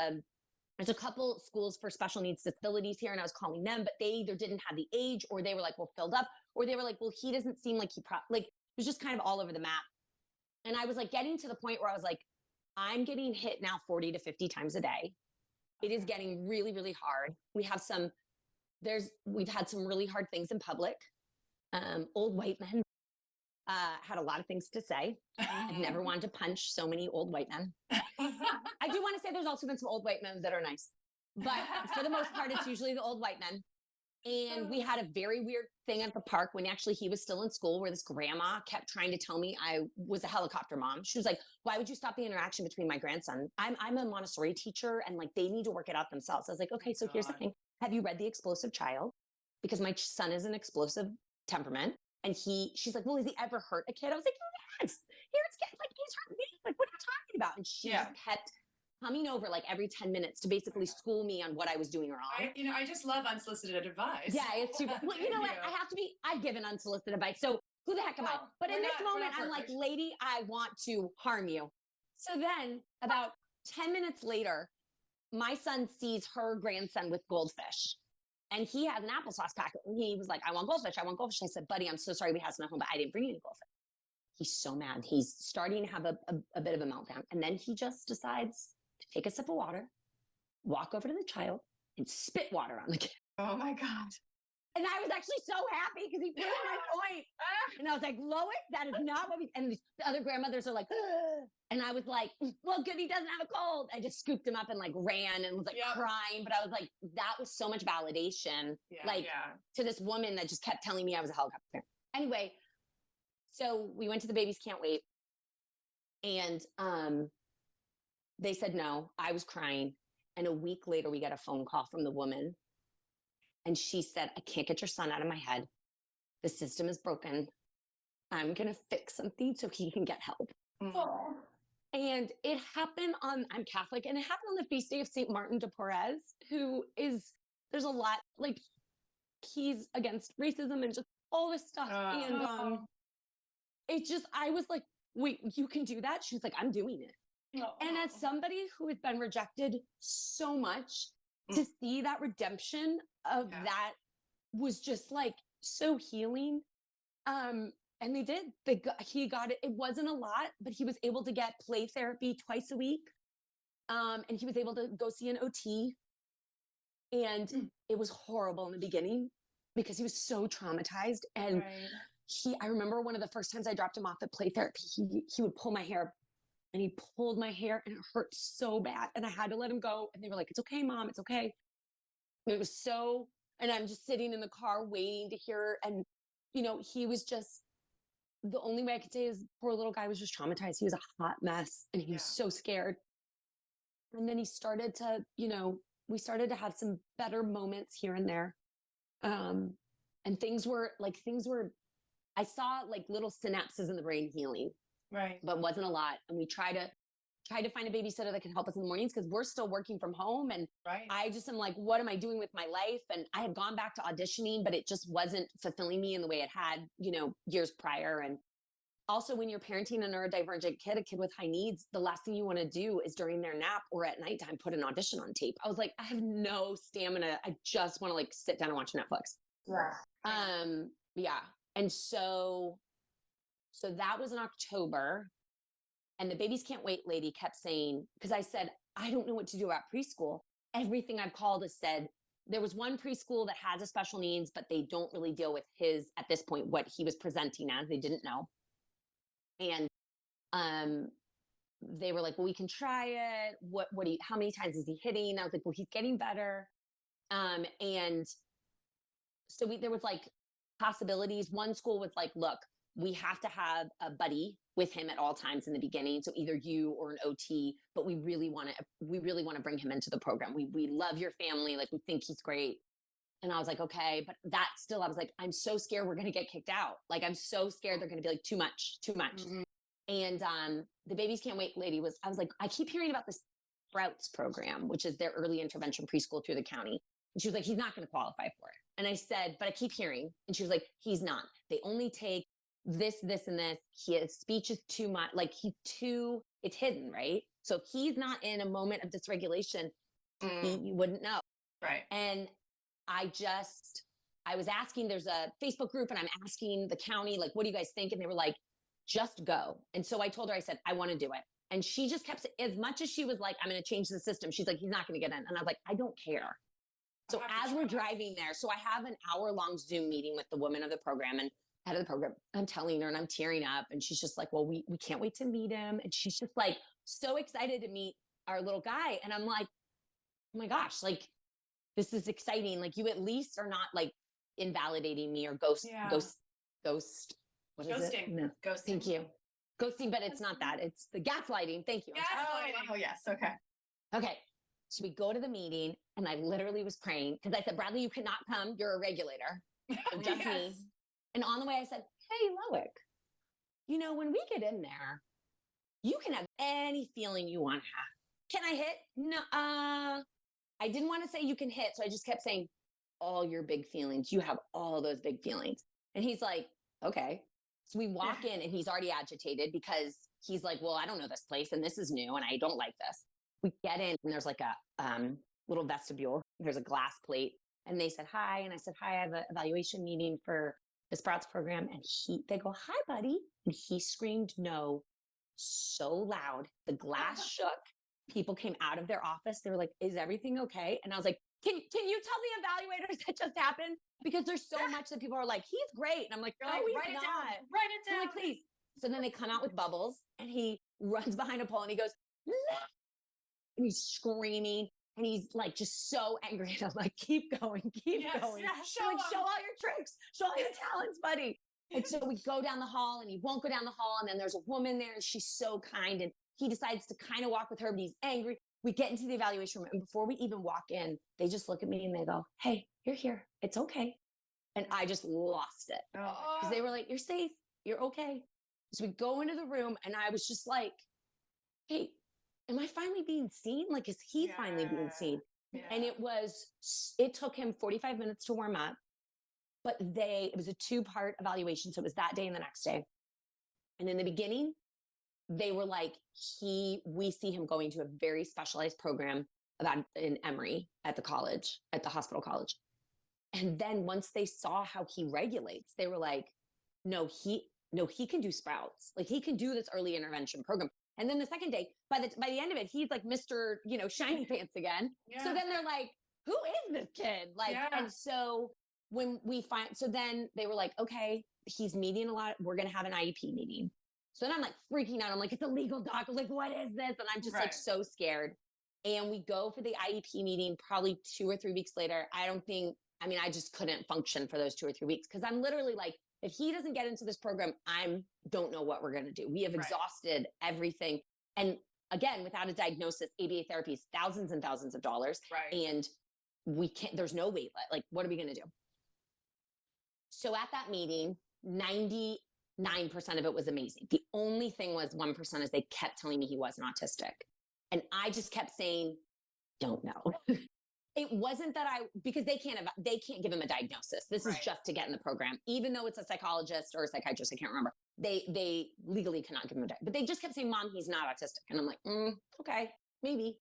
a couple schools for special needs disabilities here, and I was calling them, but they either didn't have the age, or they were like, well, filled up, or they were like, well, he doesn't seem like like, it was just kind of all over the map. And I was like getting to the point where I was like, I'm getting hit now 40 to 50 times a day. It is getting really, really hard. We've had some really hard things in public. Old white men had a lot of things to say. I've never wanted to punch so many old white men. I do want to say there's also been some old white men that are nice, but for the most part, it's usually the old white men. And we had a very weird thing at the park when actually he was still in school, where this grandma kept trying to tell me I was a helicopter mom. She was like, why would you stop the interaction between my grandson? I'm a Montessori teacher, and like, they need to work it out themselves. I was like, okay, so here's the thing. Have you read The Explosive Child? Because my son is an explosive temperament. And she's like, well, has he ever hurt a kid? I was like, yes, like, he's hurt me. Like, what are you talking about? And she just kept coming over like every 10 minutes to basically school me on what I was doing wrong. I just love unsolicited advice. Yeah, it's super. Well, you know what? I've given unsolicited advice. So who the heck am I? But in this moment, I'm like, lady, I want to harm you. So then about 10 minutes later, my son sees her grandson with goldfish. And he has an applesauce packet. And he was like, I want goldfish. I want goldfish. I said, buddy, I'm so sorry we have some at home, but I didn't bring you any goldfish. He's so mad. He's starting to have a bit of a meltdown. And then he just decides to take a sip of water, walk over to the child, and spit water on the kid. Oh my God. And I was actually so happy because he proved my point. And I was like, Lois, that is not what we, and the other grandmothers are like, ugh. And I was like, well, good, he doesn't have a cold. I just scooped him up and like ran and was like crying. But I was like, that was so much validation, to this woman that just kept telling me I was a helicopter parent. Anyway, so we went to the Babies Can't Wait. And they said no. I was crying. And a week later, we got a phone call from the woman. And she said, I can't get your son out of my head. The system is broken. I'm going to fix something so he can get help. Oh. And it happened I'm Catholic, and it happened on the feast day of St. Martin de Porres, who is, there's a lot, like, he's against racism and just all this stuff. And it just, I was like, wait, you can do that? She was like, I'm doing it. And as somebody who has been rejected so much, to see that redemption of that was just like so healing. And they did. He got it. It wasn't a lot, but he was able to get play therapy twice a week. And he was able to go see an OT. And it was horrible in the beginning because he was so traumatized. And I remember one of the first times I dropped him off at play therapy, he would pull my hair. And he pulled my hair and it hurt so bad. And I had to let him go. And they were like, it's okay, Mom, it's okay. It was so, and I'm just sitting in the car waiting to hear. And, he was just, the only way I could say is poor little guy was just traumatized. He was a hot mess and he was so scared. And then he started to, we started to have some better moments here and there. And things were, I saw like little synapses in the brain healing. Right. But wasn't a lot. And we try to find a babysitter that can help us in the mornings because we're still working from home. And I just am like, what am I doing with my life? And I had gone back to auditioning, but it just wasn't fulfilling me in the way it had, years prior. And also when you're parenting a neurodivergent kid, a kid with high needs, the last thing you want to do is during their nap or at nighttime, put an audition on tape. I was like, I have no stamina. I just want to like sit down and watch Netflix. And so that was in October, and the Babies Can't Wait lady kept saying, because I said, I don't know what to do about preschool. Everything I've called has said, there was one preschool that has a special needs, but they don't really deal with at this point, what he was presenting as. They didn't know. And they were like, well, we can try it. How many times is he hitting? I was like, well, he's getting better. And so there was like possibilities. One school was like, look, we have to have a buddy with him at all times in the beginning. So either you or an OT, but we really want to bring him into the program. We love your family. Like, we think he's great. And I was like, okay, but I was like, I'm so scared we're going to get kicked out. Like, I'm so scared they're going to be like, too much. Mm-hmm. And the Babies Can't Wait lady I was like, I keep hearing about this Sprouts program, which is their early intervention preschool through the county. And she was like, he's not going to qualify for it. And I said, but I keep hearing. And she was like, he's not. They only take this, and this. His speech is too much. Like, it's hidden, right? So if he's not in a moment of dysregulation, you wouldn't know. Right. And I was asking, there's a Facebook group, and I'm asking the county, like, what do you guys think? And they were like, just go. And so I told her, I said, I want to do it. And she just kept, as much as she was like, I'm going to change the system, she's like, he's not going to get in. And I was like, I don't care. So as we're driving there, so I have an hour-long Zoom meeting with the woman of the program and head of the program. I'm telling her and I'm tearing up. And she's just like, well, we can't wait to meet him. And she's just like, so excited to meet our little guy. And I'm like, oh my gosh, like, this is exciting. Like, you at least are not like invalidating me or ghost. What is Ghosting. it? No. Ghosting. Thank you. Ghosting, but it's not that. It's the gaslighting. Thank you. Gaslighting. Oh, yes. Okay. Okay. So we go to the meeting and I literally was praying because I said, Bradley, you cannot come. You're a regulator. So just me. And on the way I said, hey, Loic, when we get in there, you can have any feeling you want to have. Can I hit? No. I didn't want to say you can hit. So I just kept saying all your big feelings. You have all those big feelings. And he's like, okay. So we walk in and he's already agitated because he's like, well, I don't know this place and this is new and I don't like this. We get in and there's like a little vestibule. There's a glass plate and they said, hi. And I said, hi, I have an evaluation meeting for the Sprouts program. And they go, hi, buddy. And he screamed no so loud. The glass shook. People came out of their office. They were like, is everything okay? And I was like, can you tell the evaluators that just happened? Because there's so much that people are like, he's great. And I'm like, no, he's write it not. down. Write it I'm down. like, please. So then they come out with bubbles and he runs behind a pole and he goes, "No." And he's screaming and he's like just so angry. And I'm like, keep going, keep going. Show Show all your tricks, show all your talents, buddy. And so we go down the hall and he won't go down the hall. And then there's a woman there and she's so kind. And he decides to kind of walk with her, but he's angry. We get into the evaluation room. And before we even walk in, they just look at me and they go, hey, you're here. It's okay. And I just lost it. Because they were like, you're safe. You're okay. So we go into the room and I was just like, hey, am I finally being seen? Like, is he finally being seen? Yeah. And it took him 45 minutes to warm up, but it was a 2-part evaluation. So it was that day and the next day. And in the beginning, they were like, we see him going to a very specialized program in Emory at the hospital college. And then once they saw how he regulates, they were like, no, he can do Sprouts. Like he can do this early intervention program. And then the second day, by the end of it, he's like Mr. Shiny Pants again. Yeah. So then they're like, who is this kid? And so so then they were like, okay, he's meeting a lot. We're going to have an IEP meeting. So then I'm like freaking out. I'm like, it's a legal doc. I'm like, what is this? And I'm just like so scared. And we go for the IEP meeting probably 2 or 3 weeks later. I just couldn't function for those 2 or 3 weeks. Cause I'm literally like, if he doesn't get into this program, don't know what we're going to do. We have exhausted everything. And again, without a diagnosis, ABA therapy is thousands and thousands of dollars. Right. And there's no wait. Like, what are we going to do? So at that meeting, 99% of it was amazing. The only thing was 1% is they kept telling me he wasn't autistic. And I just kept saying, don't know. It wasn't that because they can't give him a diagnosis. This is just to get in the program. Even though it's a psychologist or a psychiatrist, I can't remember. They legally cannot give him a diagnosis. But they just kept saying, Mom, he's not autistic. And I'm like, okay, maybe.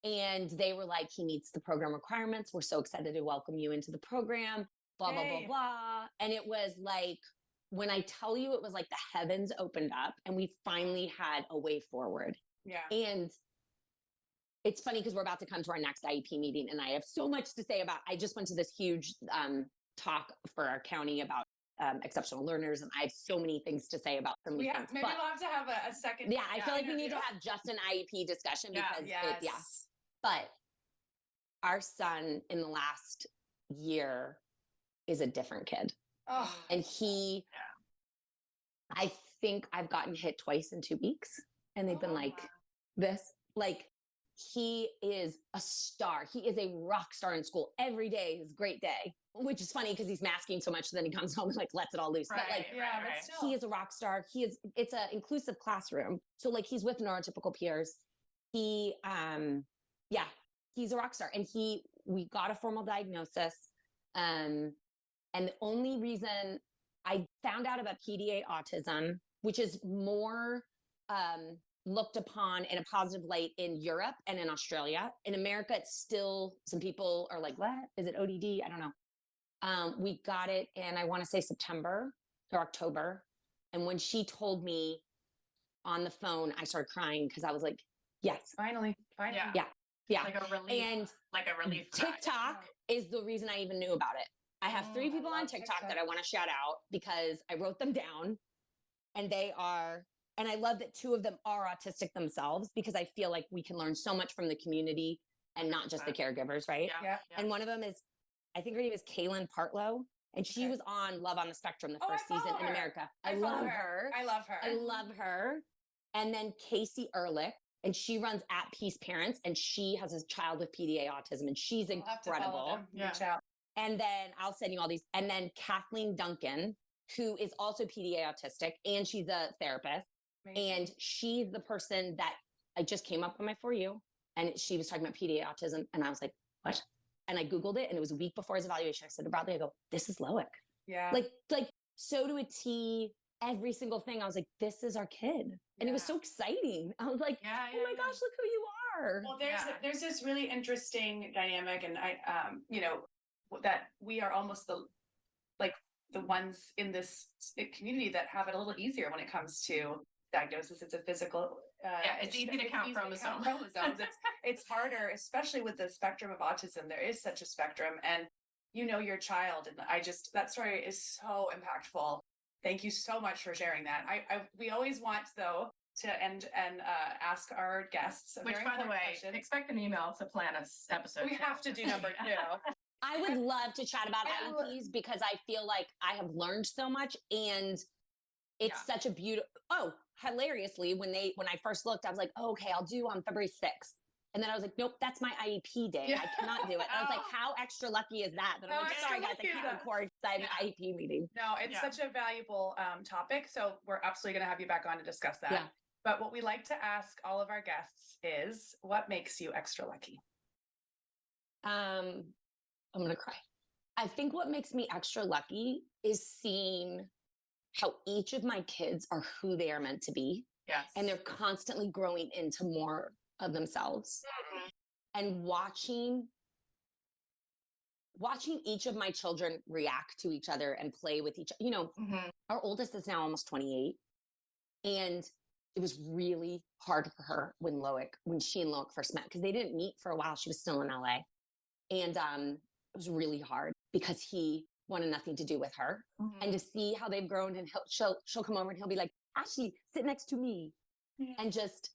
And they were like, he meets the program requirements. We're so excited to welcome you into the program, blah, blah, blah, blah. And it was like, when I tell you, it was like the heavens opened up and we finally had a way forward. Yeah. And it's funny because we're about to come to our next IEP meeting and I have so much to say I just went to this huge talk for our county about exceptional learners. And I have so many things to say about some of these things. Maybe we'll have to have a second. Yeah, I feel like we need to have just an IEP discussion because But our son in the last year is a different kid. Oh. And I think I've gotten hit twice in 2 weeks and they've been like this, like, he is a star. He is a rock star in school. Every day is a great day, which is funny because he's masking so much. So then he comes home and like lets it all loose. But like, but still. he is a rock star. It's an inclusive classroom. So like he's with neurotypical peers. He's a rock star. And we got a formal diagnosis. And the only reason I found out about PDA autism, which is more, looked upon in a positive light in Europe and in Australia. In America, it's still, some people are like, what? Is it ODD? I don't know. We got it in, I want to say September or October. And when she told me on the phone, I started crying because I was like, yes. Finally. Yeah. Like a relief. And cry. TikTok is the reason I even knew about it. I have 3 people on TikTok that I want to shout out because I wrote them down and and I love that 2 of them are autistic themselves because I feel like we can learn so much from the community and not just the caregivers, right? Yeah. And one of them is, I think her name is Kaylin Partlow, and she was on Love on the Spectrum the first season in America. I love her. I love her. And then Casey Ehrlich, and she runs At Peace Parents, and she has a child with PDA autism, and she's incredible. Reach out. And then I'll send you all these. And then Kathleen Duncan, who is also PDA autistic, and she's a therapist. Amazing. And she's the person that I just came up on my For You, and she was talking about PDA autism. And I was like, what? And I Googled it, and it was a week before his evaluation. I said to Bradley, I go, this is Loic. Yeah. Like so to a T, every single thing. I was like, this is our kid. And it was so exciting. I was like, oh my gosh, look who you are. Well, there's this really interesting dynamic. And I, that we are almost the ones in this community that have it a little easier when it comes to diagnosis. It's a physical. It's easy to count chromosomes. It's harder, especially with the spectrum of autism. There is such a spectrum, and you know your child, and that story is so impactful. Thank you so much for sharing that. We always want though to end and ask our guests. Which, by the way, expect an email to plan an episode. We have to do number 2. I would love to chat about IEPs because I feel like I have learned so much, and it's such a beautiful. Oh, hilariously, when I first looked, I was like, oh, okay, I'll do on February 6th. And then I was like, nope, that's my IEP day. I cannot do it. I was like, how extra lucky is that? But I'm like, sorry guys, I can't record because I have an IEP meeting. No, it's such a valuable topic. So we're absolutely going to have you back on to discuss that. Yeah. But what we like to ask all of our guests is, what makes you extra lucky? I'm going to cry. I think what makes me extra lucky is seeing how each of my kids are who they are meant to be. Yes. And they're constantly growing into more of themselves. Mm-hmm. And watching each of my children react to each other and play with each, our oldest is now almost 28. And it was really hard for her when she and Loic first met, because they didn't meet for a while. She was still in LA. And it was really hard because he wanted nothing to do with her. Mm-hmm. And to see how they've grown, and she'll come over and he'll be like, Ashley, sit next to me. Mm-hmm. And just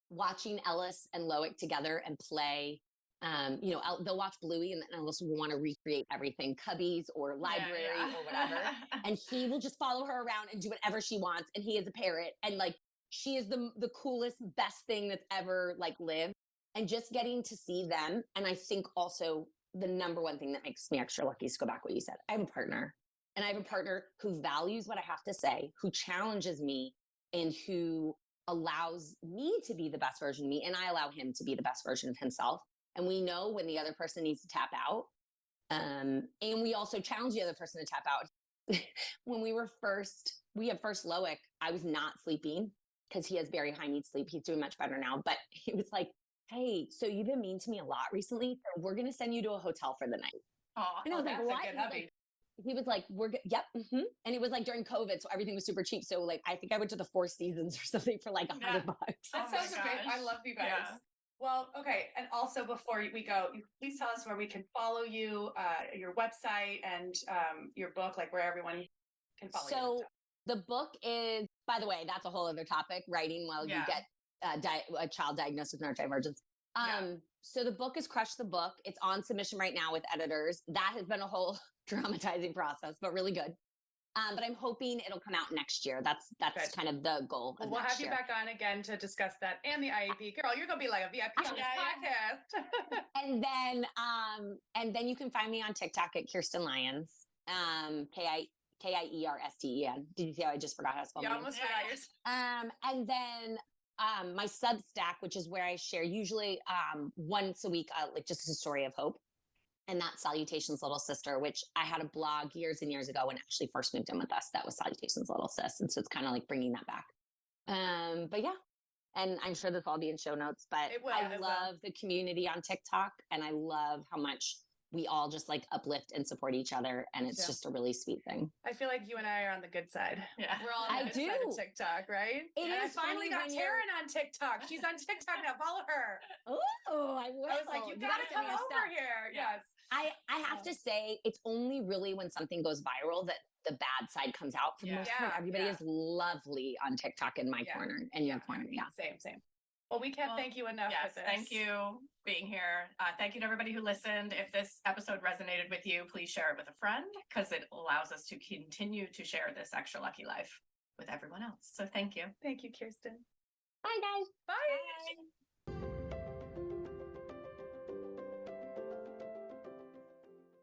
watching Ellis and Loic together and play. They'll watch Bluey, and then Ellis will want to recreate everything, Cubbies or library or whatever. And he will just follow her around and do whatever she wants. And he is a parrot. And like, she is the coolest, best thing that's ever lived. And just getting to see them. And I think also the number one thing that makes me extra lucky is, to go back what you said. I have a partner, and I have a partner who values what I have to say, who challenges me, and who allows me to be the best version of me. And I allow him to be the best version of himself. And we know when the other person needs to tap out. And we also challenge the other person to tap out. When we had first Loic, I was not sleeping because he has very high need sleep. He's doing much better now, but he was like, hey, so you've been mean to me a lot recently, so we're going to send you to a hotel for the night. And I was like, what? He was like, yep. Mm-hmm. And it was during COVID, so everything was super cheap. So I think I went to the Four Seasons or something for $100. That sounds great. I love you guys. Yeah. Well, okay. And also, before we go, please tell us where we can follow you, your website, and your book, where everyone can follow you. So the book is, by the way, that's a whole other topic, writing while you get a child diagnosed with neurodivergence. So the book is Crush the Book. It's on submission right now with editors. That has been a whole dramatizing process, but really good. But I'm hoping it'll come out next year. That's kind of the goal. We'll have you back on again to discuss that and the IEP. Girl, you're gonna be like a VIP on this podcast. And then you can find me on TikTok at Kiersten Lyons. Kiersten. Did you see how I just forgot how to spell my name? Almost forgot yours. And then my Substack, which is where I share usually once a week, just a story of hope. And that's Salutations Little Sister, which I had a blog years and years ago when Ashley first moved in with us. That was Salutations Little Sis. And so it's kind of bringing that back. But yeah, and I'm sure this will all be in show notes, but I love the community on TikTok, and I love how much we all just uplift and support each other. And it's just a really sweet thing. I feel like you and I are on the good side. Yeah. We're all on the good side of TikTok, right? I finally got Taryn on TikTok. She's on TikTok now. Follow her. Oh, I will. I was like, you gotta come over here. Yes. I have to say, it's only really when something goes viral that the bad side comes out. For the most part, everybody is lovely on TikTok in my corner and your corner. Yeah. Same. Well, we can't thank you enough for this. Thank you being here. Thank you to everybody who listened. If this episode resonated with you, please share it with a friend, because it allows us to continue to share this extra lucky life with everyone else. So thank you. Thank you, Kiersten. Bye, guys. Bye.